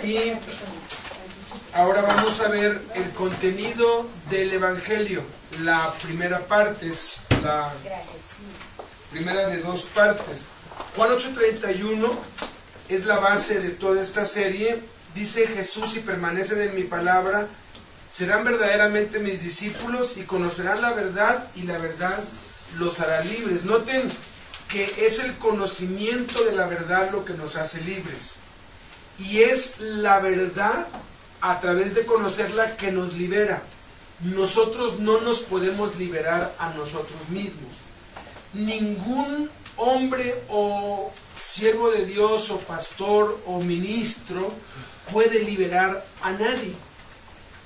Y ahora vamos a ver el contenido del Evangelio. La primera parte es la primera de dos partes. Juan 8:31 es la base de toda esta serie. Dice Jesús: si permanecen en mi palabra, serán verdaderamente mis discípulos y conocerán la verdad, y la verdad los hará libres. Noten que es el conocimiento de la verdad lo que nos hace libres. Y es la verdad, a través de conocerla, que nos libera. Nosotros no nos podemos liberar a nosotros mismos. Ningún hombre o siervo de Dios o pastor o ministro puede liberar a nadie,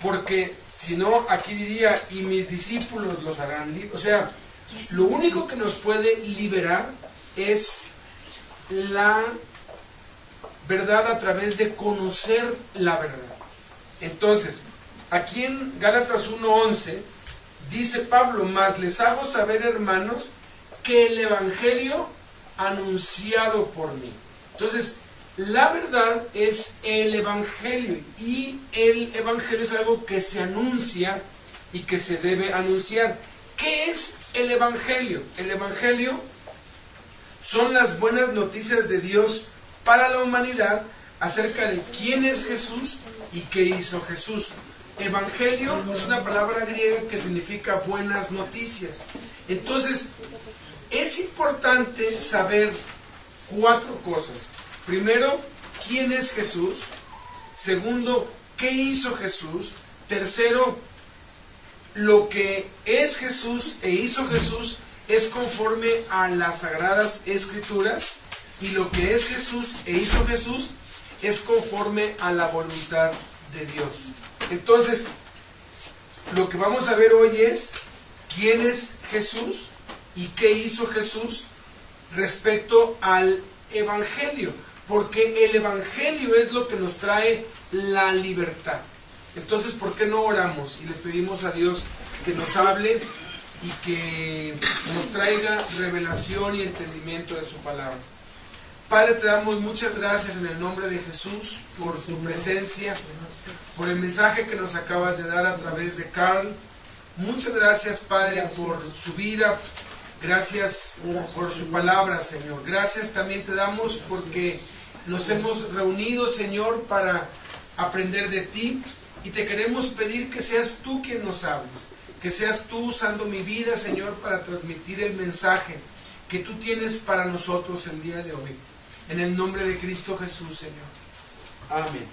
porque si no, aquí diría: y mis discípulos los harán libres. O sea, lo único que nos puede liberar es la verdad a través de conocer la verdad. Entonces, aquí en Gálatas 1:11 dice Pablo: mas les hago saber, hermanos, que el Evangelio anunciado por mí. Entonces, la verdad es el Evangelio, y el Evangelio es algo que se anuncia y que se debe anunciar. ¿Qué es el Evangelio? El Evangelio son las buenas noticias de Dios para la humanidad acerca de quién es Jesús y qué hizo Jesús. Evangelio es una palabra griega que significa buenas noticias. Entonces, es importante saber cuatro cosas. Primero, ¿quién es Jesús? Segundo, ¿qué hizo Jesús? Tercero, lo que es Jesús e hizo Jesús es conforme a las Sagradas Escrituras, y lo que es Jesús e hizo Jesús es conforme a la voluntad de Dios. Entonces, lo que vamos a ver hoy es quién es Jesús y qué hizo Jesús respecto al Evangelio, porque el Evangelio es lo que nos trae la libertad. Entonces, ¿por qué no oramos y le pedimos a Dios que nos hable y que nos traiga revelación y entendimiento de su palabra? Padre, te damos muchas gracias en el nombre de Jesús por tu presencia, por el mensaje que nos acabas de dar a través de Carl. Muchas gracias, Padre, por su vida. Gracias por su palabra, Señor. Gracias también te damos porque nos hemos reunido, Señor, para aprender de ti, y te queremos pedir que seas tú quien nos hables, que seas tú usando mi vida, Señor, para transmitir el mensaje que tú tienes para nosotros el día de hoy. En el nombre de Cristo Jesús, Señor. Amén.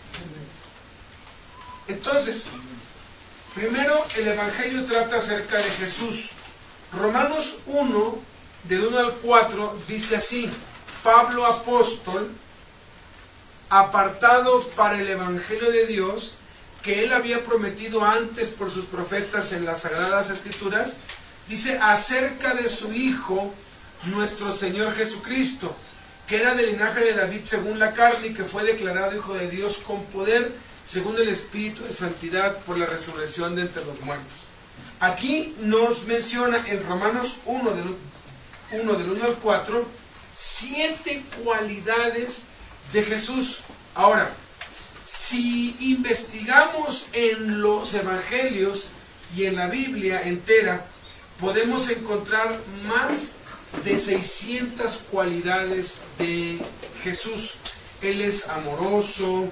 Entonces, primero, el Evangelio trata acerca de Jesús. Romanos 1, del 1 al 4, dice así: Pablo, apóstol, apartado para el Evangelio de Dios, que él había prometido antes por sus profetas en las Sagradas Escrituras, dice, acerca de su Hijo, nuestro Señor Jesucristo, que era del linaje de David según la carne, y que fue declarado Hijo de Dios con poder, según el Espíritu de santidad, por la resurrección de entre los muertos. Aquí nos menciona en Romanos 1, del 1 al 4, 7 cualidades de Jesús. Ahora, si investigamos en los evangelios y en la Biblia entera, podemos encontrar más de 600 cualidades de Jesús. Él es amoroso,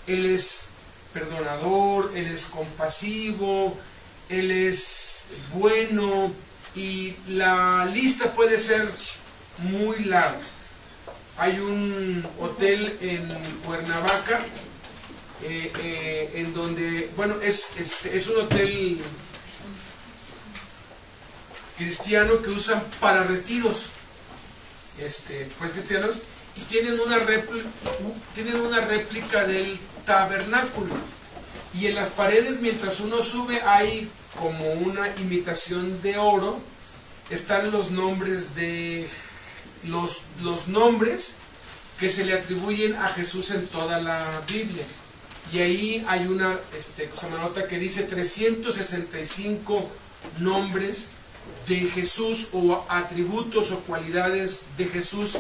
Él es perdonador, Él es compasivo, Él es bueno, y la lista puede ser muy larga. Hay un hotel en Cuernavaca, en donde, bueno, es un hotel cristiano que usan para retiros, pues cristianos, y tienen una réplica del tabernáculo, y en las paredes, mientras uno sube, hay como una imitación de oro, están los nombres de los nombres que se le atribuyen a Jesús en toda la Biblia. Y ahí hay una nota que dice 365 nombres de Jesús, o atributos o cualidades de Jesús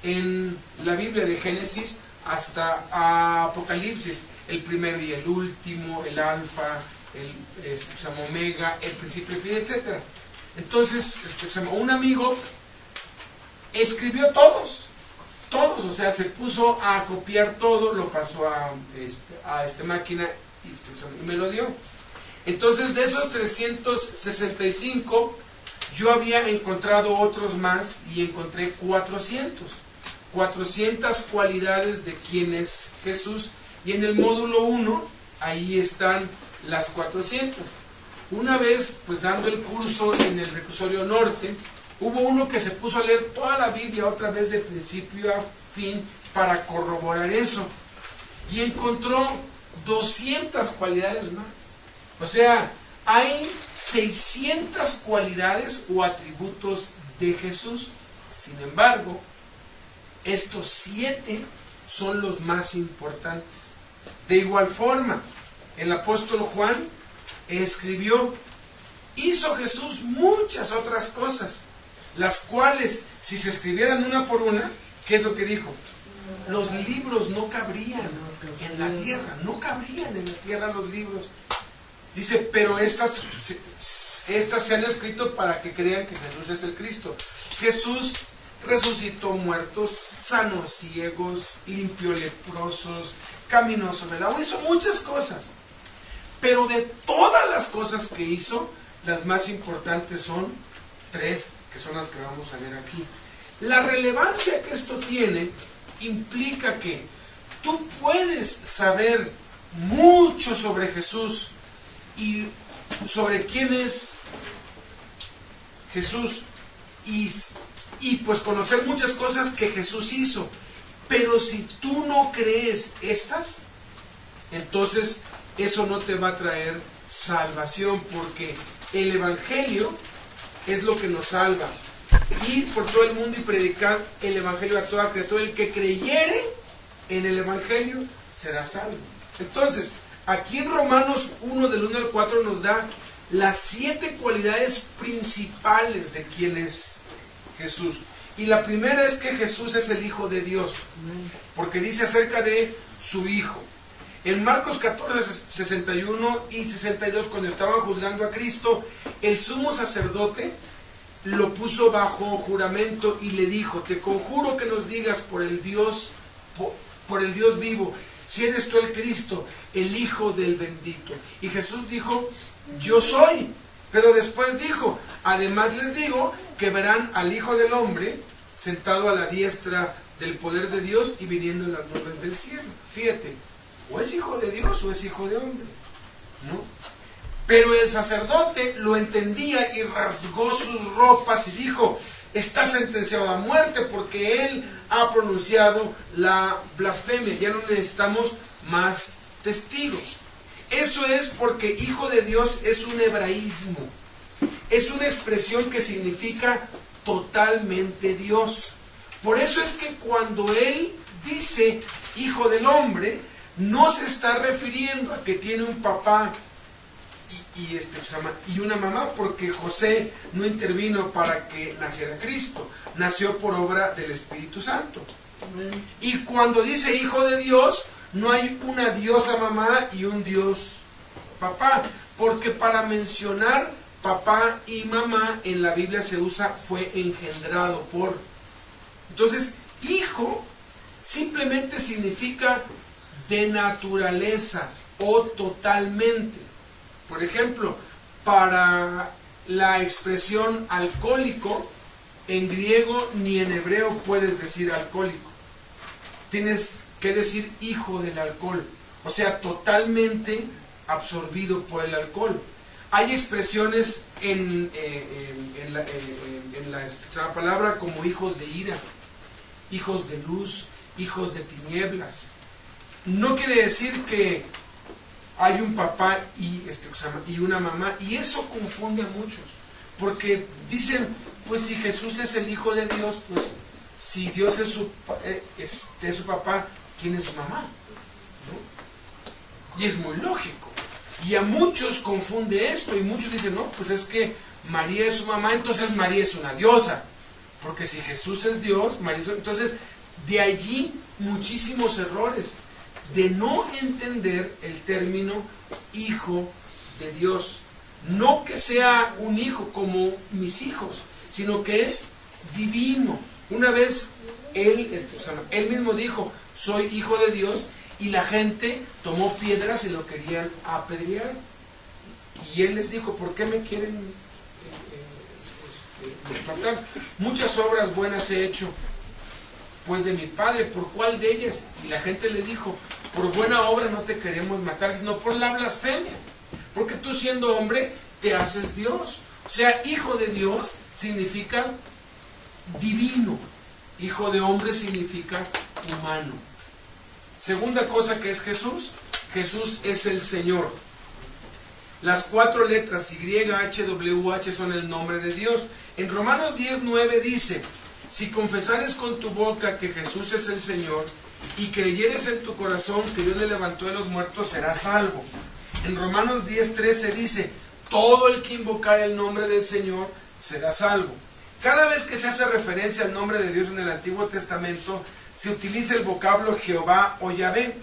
en la Biblia, de Génesis hasta Apocalipsis, el primero y el último, el alfa, el omega, el principio y fin, etc. Entonces, un amigo escribió todos, o sea, se puso a copiar todo, lo pasó a esta máquina y me lo dio. Entonces, de esos 365, yo había encontrado otros más y encontré 400 cualidades de quién es Jesús, y en el módulo 1 ahí están las 400. Una vez, pues dando el curso en el Reclusorio Norte, hubo uno que se puso a leer toda la Biblia otra vez de principio a fin para corroborar eso, y encontró 200 cualidades más. O sea, hay 600 cualidades o atributos de Jesús. Sin embargo, estos 7 son los más importantes. De igual forma, el apóstol Juan escribió: hizo Jesús muchas otras cosas, las cuales, si se escribieran una por una, ¿qué es lo que dijo? Los libros no cabrían en la tierra, no cabrían en la tierra los libros. Dice, pero estas se han escrito para que crean que Jesús es el Cristo. Jesús resucitó muertos, sanó ciegos, limpió leprosos, caminó sobre el agua, hizo muchas cosas. Pero de todas las cosas que hizo, las más importantes son 3, que son las que vamos a ver aquí. La relevancia que esto tiene implica que tú puedes saber mucho sobre Jesús y sobre quién es Jesús y pues conocer muchas cosas que Jesús hizo, pero si tú no crees estas, entonces eso no te va a traer salvación, porque el Evangelio es lo que nos salva. Ir por todo el mundo y predicar el Evangelio a toda criatura. El que creyere en el Evangelio será salvo. Entonces, aquí en Romanos 1, del 1 al 4, nos da las 7 cualidades principales de quién es Jesús. Y la primera es que Jesús es el Hijo de Dios, porque dice acerca de su Hijo. En Marcos 14, 61 y 62, cuando estaban juzgando a Cristo, el sumo sacerdote lo puso bajo juramento y le dijo: te conjuro que nos digas por el Dios vivo, si eres tú el Cristo, el Hijo del bendito. Y Jesús dijo: yo soy. Pero después dijo: además les digo que verán al Hijo del Hombre sentado a la diestra del poder de Dios y viniendo en las nubes del cielo. Fíjate, o es hijo de Dios o es hijo de hombre, ¿no? Pero el sacerdote lo entendía y rasgó sus ropas y dijo: está sentenciado a muerte porque él ha pronunciado la blasfemia. Ya no necesitamos más testigos. Eso es porque Hijo de Dios es un hebraísmo, es una expresión que significa totalmente Dios. Por eso es que cuando él dice Hijo del Hombre, no se está refiriendo a que tiene un papá y una mamá, porque José no intervino para que naciera Cristo, nació por obra del Espíritu Santo. Y cuando dice Hijo de Dios, no hay una diosa mamá y un Dios papá, porque para mencionar papá y mamá en la Biblia se usa fue engendrado por. Entonces, hijo simplemente significa de naturaleza o totalmente. Por ejemplo, para la expresión alcohólico, en griego ni en hebreo puedes decir alcohólico. Tienes que decir hijo del alcohol, o sea, totalmente absorbido por el alcohol. Hay expresiones en la palabra como hijos de ira, hijos de luz, hijos de tinieblas. No quiere decir que hay un papá y una mamá, y eso confunde a muchos, porque dicen: pues si Jesús es el Hijo de Dios, pues si Dios es su papá, ¿quién es su mamá? ¿No? Y es muy lógico, y a muchos confunde esto, y muchos dicen: no, pues es que María es su mamá, entonces María es una diosa, porque si Jesús es Dios, María es... Entonces, de allí muchísimos errores de no entender el término hijo de Dios. No que sea un hijo como mis hijos, sino que es divino. Una vez él mismo dijo, soy hijo de Dios, y la gente tomó piedras y lo querían apedrear. Y él les dijo, ¿por qué me quieren matar? Muchas obras buenas he hecho pues de mi Padre, ¿por cuál de ellas? Y la gente le dijo, por buena obra no te queremos matar, sino por la blasfemia, porque tú siendo hombre te haces Dios. O sea, hijo de Dios significa divino, hijo de hombre significa humano. Segunda cosa que es Jesús, Jesús es el Señor. Las 4 letras YHWH son el nombre de Dios. En Romanos 10:9 dice, si confesares con tu boca que Jesús es el Señor y creyeres en tu corazón que Dios le levantó de los muertos, serás salvo. En Romanos 10:13 dice, todo el que invocare el nombre del Señor será salvo. Cada vez que se hace referencia al nombre de Dios en el Antiguo Testamento, se utiliza el vocablo Jehová o Yahvé.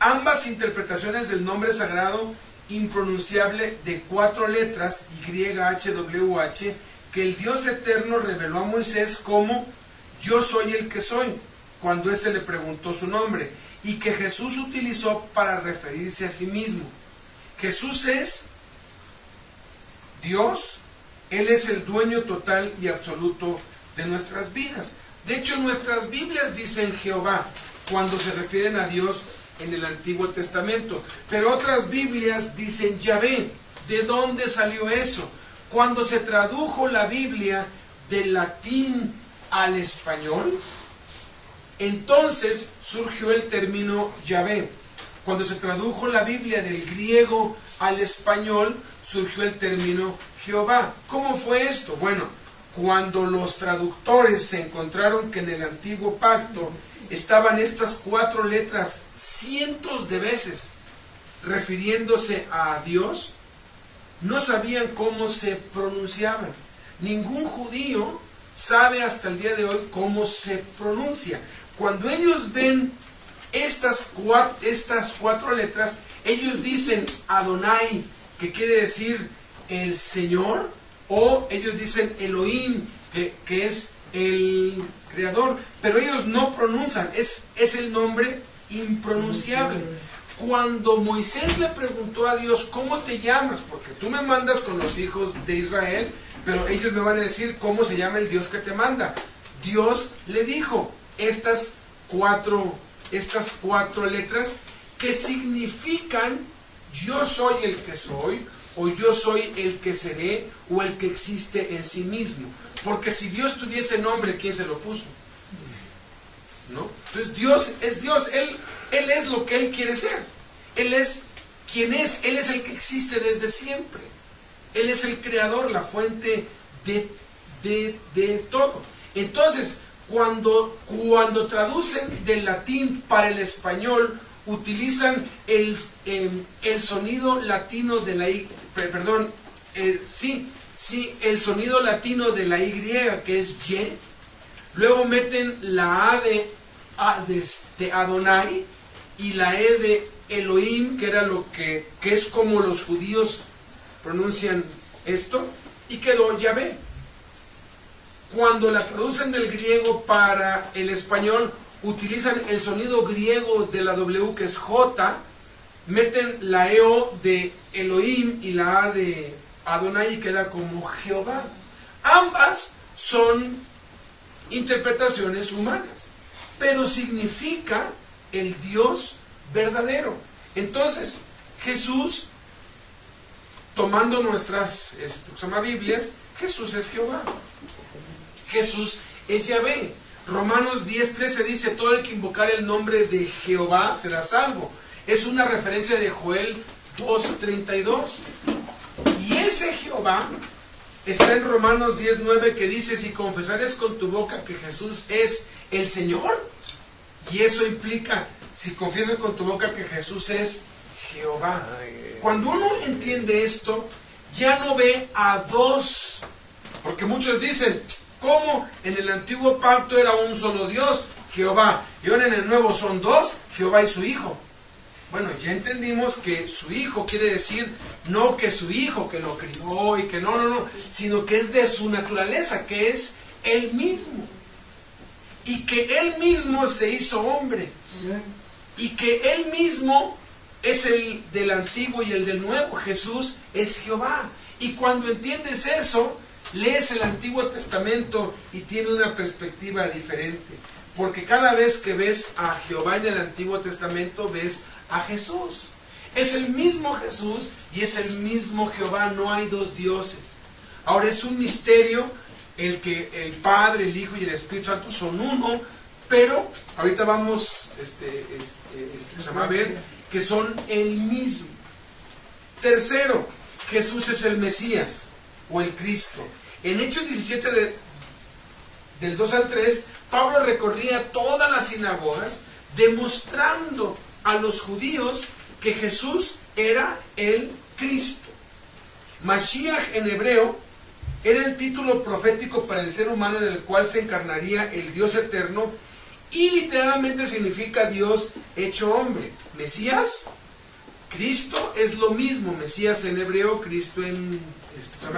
Ambas interpretaciones del nombre sagrado impronunciable de 4 letras YHWH que el Dios eterno reveló a Moisés como yo soy el que soy, cuando éste le preguntó su nombre, y que Jesús utilizó para referirse a sí mismo. Jesús es Dios, Él es el dueño total y absoluto de nuestras vidas. De hecho, nuestras Biblias dicen Jehová cuando se refieren a Dios en el Antiguo Testamento, pero otras Biblias dicen Yahvé. ¿De dónde salió eso? Cuando se tradujo la Biblia del latín al español, entonces surgió el término Yahvé. Cuando se tradujo la Biblia del griego al español, surgió el término Jehová. ¿Cómo fue esto? Bueno, cuando los traductores se encontraron que en el antiguo pacto estaban estas 4 letras cientos de veces refiriéndose a Dios, no sabían cómo se pronunciaban. Ningún judío sabe hasta el día de hoy cómo se pronuncia. Cuando ellos ven estas 4 letras, ellos dicen Adonai, que quiere decir el Señor, o ellos dicen Elohim, que es el Creador, pero ellos no pronuncian, es el nombre impronunciable. Cuando Moisés le preguntó a Dios, ¿cómo te llamas? Porque tú me mandas con los hijos de Israel, pero ellos me van a decir cómo se llama el Dios que te manda. Dios le dijo estas cuatro letras que significan yo soy el que soy, o yo soy el que seré, o el que existe en sí mismo. Porque si Dios tuviese nombre, ¿quién se lo puso? ¿No? Entonces Dios es Dios, Él es lo que Él quiere ser. Él es quien es, Él es el que existe desde siempre. Él es el creador, la fuente de todo. Entonces, cuando traducen del latín para el español, utilizan el sonido latino de la I, el sonido latino de la Y, que es Y. Luego meten la A de Adonai y la E de Elohim, que era lo que es como los judíos pronuncian esto, y quedó Yahvé. Cuando la traducen del griego para el español, utilizan el sonido griego de la W, que es J, meten la EO de Elohim y la A de Adonai y queda como Jehová. Ambas son interpretaciones humanas, pero significa el Dios verdadero. Entonces, Jesús, tomando nuestras Biblias, Jesús es Jehová. Jesús es Yahvé. Romanos 10:13 dice, todo el que invocare el nombre de Jehová será salvo. Es una referencia de Joel 2:32. Y ese Jehová está en Romanos 10:9, que dice, si confesares con tu boca que Jesús es el Señor, y eso implica, si confiesas con tu boca que Jesús es Jehová. Cuando uno entiende esto, ya no ve a dos, porque muchos dicen, ¿cómo en el antiguo pacto era un solo Dios? Jehová. Y ahora en el nuevo son dos, Jehová y su hijo. Bueno, ya entendimos que su hijo quiere decir no que su hijo que lo crió y que no, sino que es de su naturaleza, que es él mismo. Y que él mismo se hizo hombre. Y que él mismo es el del antiguo y el del nuevo. Jesús es Jehová. Y cuando entiendes eso, lees el Antiguo Testamento y tiene una perspectiva diferente. Porque cada vez que ves a Jehová en el Antiguo Testamento, ves a Jesús. Es el mismo Jesús y es el mismo Jehová. No hay dos dioses. Ahora es un misterio el que el Padre, el Hijo y el Espíritu Santo son uno, pero ahorita vamos a ver que son el mismo. Tercero, Jesús es el Mesías o el Cristo. En Hechos 17 del 2 al 3, Pablo recorría todas las sinagogas demostrando a los judíos que Jesús era el Cristo. Mashiach en hebreo era el título profético para el ser humano en el cual se encarnaría el Dios eterno y literalmente significa Dios hecho hombre. Mesías, Cristo es lo mismo, Mesías en hebreo, Cristo en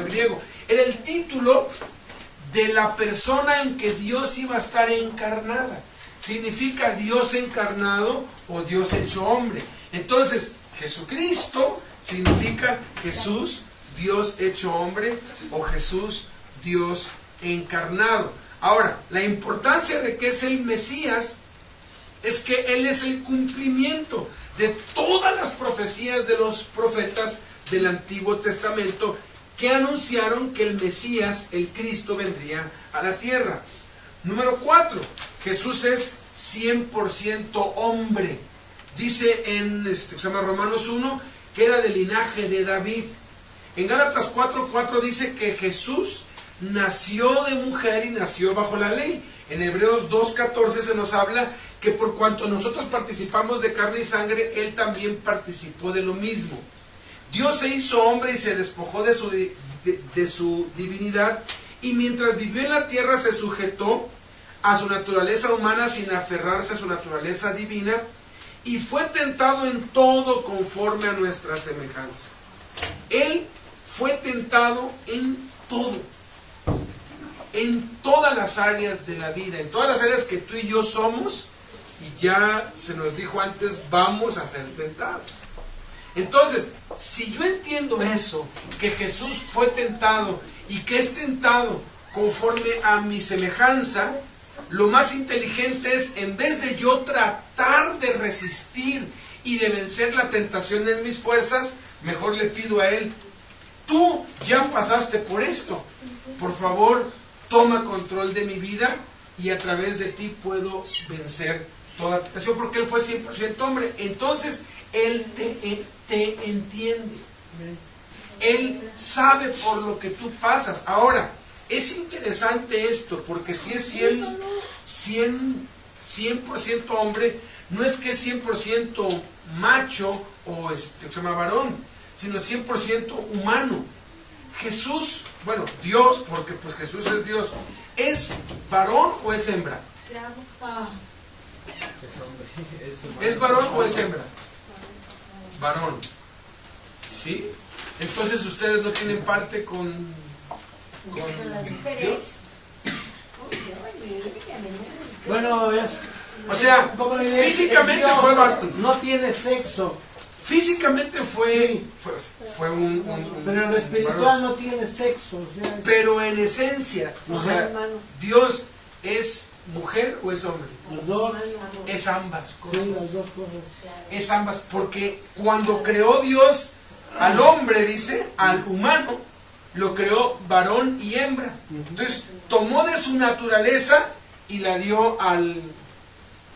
griego. Era el título de la persona en que Dios iba a estar encarnada. Significa Dios encarnado o Dios hecho hombre. Entonces, Jesucristo significa Jesús, Dios hecho hombre, o Jesús, Dios encarnado. Ahora, la importancia de que es el Mesías es que Él es el cumplimiento de todas las profecías de los profetas del Antiguo Testamento que anunciaron que el Mesías, el Cristo, vendría a la tierra. Número 4, Jesús es 100% hombre. Dice en Romanos 1 que era del linaje de David. En Gálatas 4:4 dice que Jesús nació de mujer y nació bajo la ley. En Hebreos 2:14 se nos habla que por cuanto nosotros participamos de carne y sangre, Él también participó de lo mismo. Dios se hizo hombre y se despojó de su divinidad, y mientras vivió en la tierra se sujetó a su naturaleza humana sin aferrarse a su naturaleza divina, y fue tentado en todo conforme a nuestra semejanza. Él fue tentado en todo, en todas las áreas de la vida, en todas las áreas que tú y yo somos, y ya se nos dijo antes, vamos a ser tentados. Entonces, si yo entiendo eso, que Jesús fue tentado y que es tentado conforme a mi semejanza, lo más inteligente es, en vez de yo tratar de resistir y de vencer la tentación en mis fuerzas, mejor le pido a Él: tú ya pasaste por esto, por favor, toma control de mi vida y a través de ti puedo vencer toda tentación, porque Él fue 100% hombre. Entonces, Él te entiende. Él sabe por lo que tú pasas. Ahora, es interesante esto, porque si es 100% hombre, no es que es 100% macho o varón, sino 100% humano. Jesús, bueno, Dios, porque pues Jesús es Dios, ¿es varón o es hembra? ¿Es varón o es hembra? Varón. ¿Sí? Entonces ustedes no tienen parte con las mujeres. Bueno, es... O sea, físicamente fue varón. No tiene sexo. Físicamente fue, sí, fue un pero en lo espiritual varón. No tiene sexo. O sea, pero en esencia, o sea, Dios es mujer o es hombre. Los dos. Es ambas cosas. Sí, las dos cosas. Es ambas, porque cuando creó Dios al hombre, dice, al humano, lo creó varón y hembra. Entonces tomó de su naturaleza y la dio al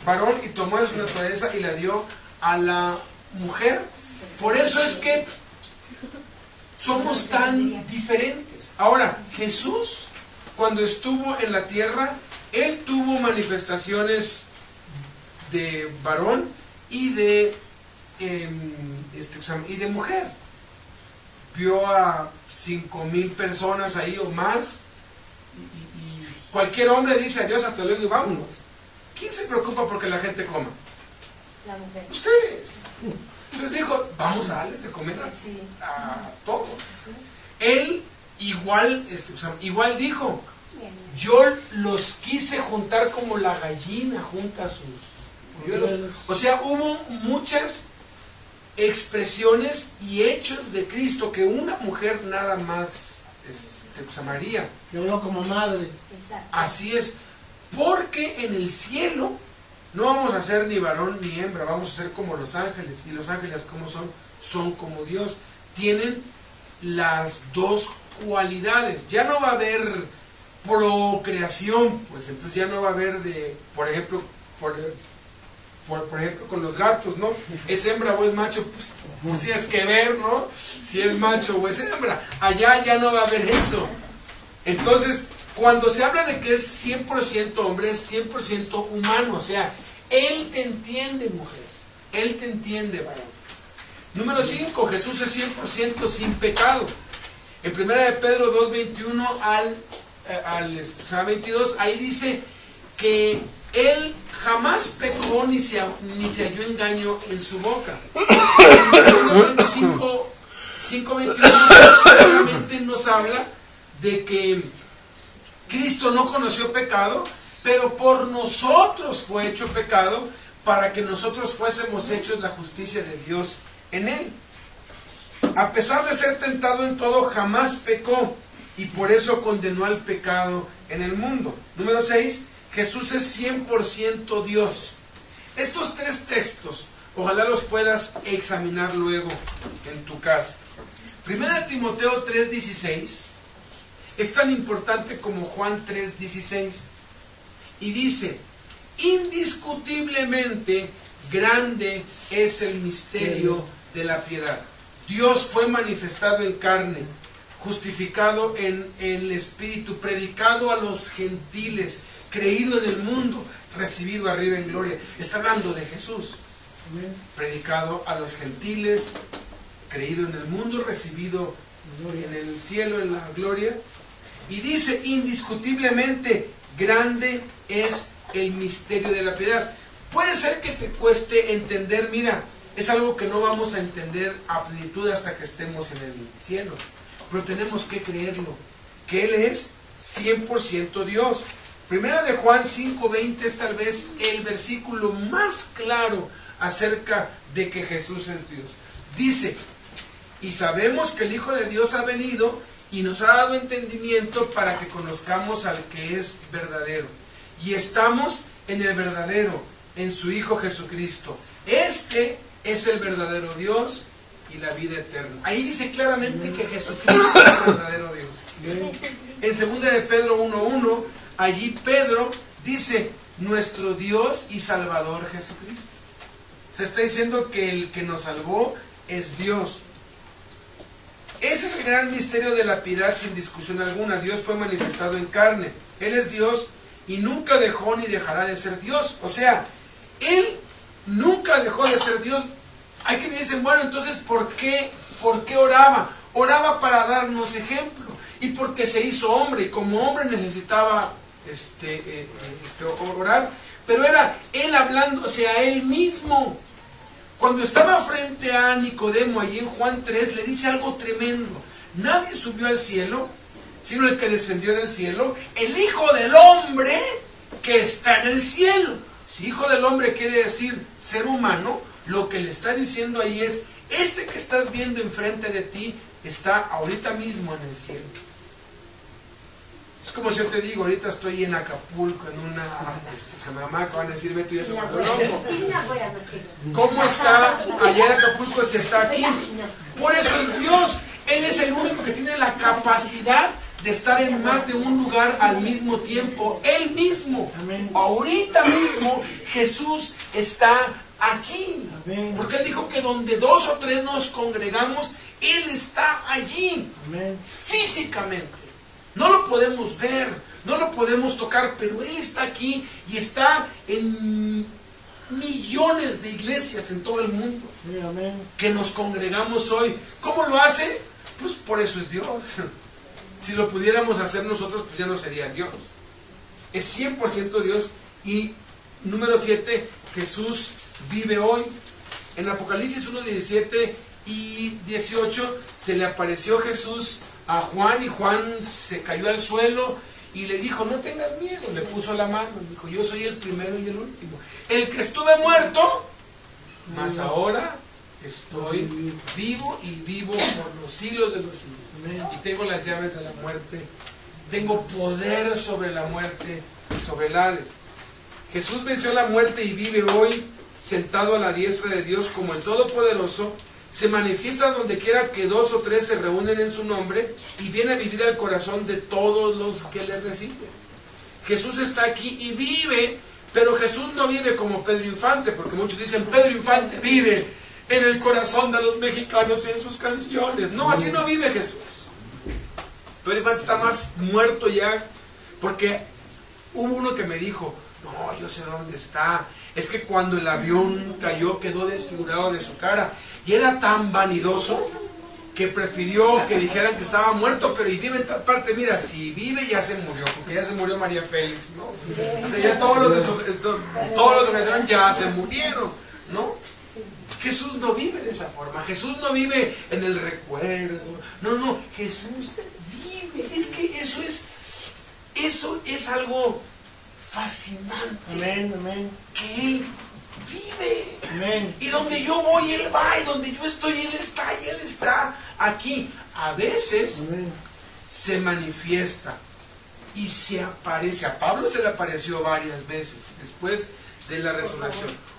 varón, y tomó de su naturaleza y la dio a la mujer. Por eso es que somos tan diferentes. Ahora, Jesús, cuando estuvo en la tierra, Él tuvo manifestaciones de varón y de mujer. Vio a 5,000 personas ahí o más, y cualquier hombre dice adiós, hasta luego y vámonos. ¿Quién se preocupa porque la gente coma? La mujer. Ustedes. Entonces dijo, vamos a darles de comer a todos. Él igual, igual dijo, yo los quise juntar como la gallina junta a sus polluelos. O sea, hubo muchas expresiones y hechos de Cristo que una mujer nada más, María. Yo hablo como madre. Exacto. Así es, porque en el cielo no vamos a ser ni varón ni hembra, vamos a ser como los ángeles. Y los ángeles, ¿cómo son? Son como Dios. Tienen las dos cualidades. Ya no va a haber procreación, pues entonces ya no va a haber de, por ejemplo, por ejemplo con los gatos, ¿no? ¿Es hembra o es macho? Pues tienes que ver, ¿no? Si es macho o es hembra. Allá ya no va a haber eso. Entonces, cuando se habla de que es 100% hombre, es 100% humano. O sea, Él te entiende, mujer. Él te entiende, varón. Número 5, Jesús es 100% sin pecado. En 1 de Pedro 2:21 al 22, ahí dice que Él jamás pecó ni se halló engaño en su boca. En 5:21 claramente nos habla de que Cristo no conoció pecado, pero por nosotros fue hecho pecado para que nosotros fuésemos hechos la justicia de Dios en Él. A pesar de ser tentado en todo, jamás pecó y por eso condenó al pecado en el mundo. Número 6, Jesús es 100% Dios. Estos tres textos, ojalá los puedas examinar luego en tu casa. 1 Timoteo 3:16 es tan importante como Juan 3:16 y dice, indiscutiblemente grande es el misterio de la piedad. Dios fue manifestado en carne, justificado en el Espíritu, predicado a los gentiles, creído en el mundo, recibido arriba en gloria. Está hablando de Jesús, predicado a los gentiles, creído en el mundo, recibido en el cielo, en la gloria. Y dice, indiscutiblemente grande es el misterio de la piedad. Puede ser que te cueste entender, mira, es algo que no vamos a entender a plenitud hasta que estemos en el cielo. Pero tenemos que creerlo, que Él es 100% Dios. Primera de Juan 5:20 es tal vez el versículo más claro acerca de que Jesús es Dios. Dice, y sabemos que el Hijo de Dios ha venido y nos ha dado entendimiento para que conozcamos al que es verdadero. Y estamos en el verdadero, en su Hijo Jesucristo. Este es el verdadero Dios y la vida eterna. Ahí dice claramente que Jesucristo es el verdadero Dios. En 2 de Pedro 1:1, allí Pedro dice, nuestro Dios y Salvador Jesucristo. Se está diciendo que el que nos salvó es Dios. Ese es el gran misterio de la piedad sin discusión alguna. Dios fue manifestado en carne. Él es Dios y nunca dejó ni dejará de ser Dios. O sea, Él nunca dejó de ser Dios. Hay quienes dicen, bueno, entonces ¿por qué oraba? Oraba para darnos ejemplo y porque se hizo hombre y como hombre necesitaba orar, pero era Él hablándose a Él mismo. Cuando estaba frente a Nicodemo allí en Juan 3 le dice algo tremendo. Nadie subió al cielo sino el que descendió del cielo, el Hijo del Hombre que está en el cielo. Si Hijo del Hombre quiere decir ser humano, lo que le está diciendo ahí es, este que estás viendo enfrente de ti está ahorita mismo en el cielo. Es como si yo te digo, ahorita estoy en Acapulco, en una mamá que van a decir, Beto, ya se volvió loco. ¿Cómo está allá en Acapulco si está aquí? Por eso es Dios. Él es el único que tiene la capacidad de estar en más de un lugar al mismo tiempo. Él mismo. Ahorita mismo Jesús está aquí. Porque Él dijo que donde 2 o 3 nos congregamos, Él está allí. Físicamente. No lo podemos ver, no lo podemos tocar, pero Él está aquí y está en millones de iglesias en todo el mundo que nos congregamos hoy. ¿Cómo lo hace? Pues por eso es Dios. Si lo pudiéramos hacer nosotros, pues ya no sería Dios. Es 100% Dios y Número 7, Jesús vive hoy. En Apocalipsis 1, 17 y 18 se le apareció Jesús a Juan y Juan se cayó al suelo y le dijo, no tengas miedo, le puso la mano, dijo, yo soy el primero y el último, el que estuve muerto, mas ahora estoy vivo y vivo por los siglos de los siglos, y tengo las llaves de la muerte, tengo poder sobre la muerte y sobre el Hades. Jesús venció la muerte y vive hoy sentado a la diestra de Dios como el Todopoderoso. Se manifiesta donde quiera que 2 o 3 se reúnen en su nombre y viene a vivir al corazón de todos los que le reciben. Jesús está aquí y vive, pero Jesús no vive como Pedro Infante, porque muchos dicen Pedro Infante vive en el corazón de los mexicanos y en sus canciones. No, así no vive Jesús. Pedro Infante está más muerto ya, porque hubo uno que me dijo, no, yo sé dónde está. Es que cuando el avión cayó quedó desfigurado de su cara. Y era tan vanidoso que prefirió que dijeran que estaba muerto, pero y vive en tal parte. Mira, si vive ya se murió, porque ya se murió María Félix, ¿no? O sea, ya todos los de organización ya se murieron, ¿no? Jesús no vive de esa forma. Jesús no vive en el recuerdo. No, Jesús vive. Es que eso es algo fascinante. Amén, amén. Que Él vive. Amén. Y donde yo voy, Él va. Y donde yo estoy, Él está. Y Él está aquí. A veces Amén. se manifiesta y se aparece. A Pablo se le apareció varias veces después de la resurrección.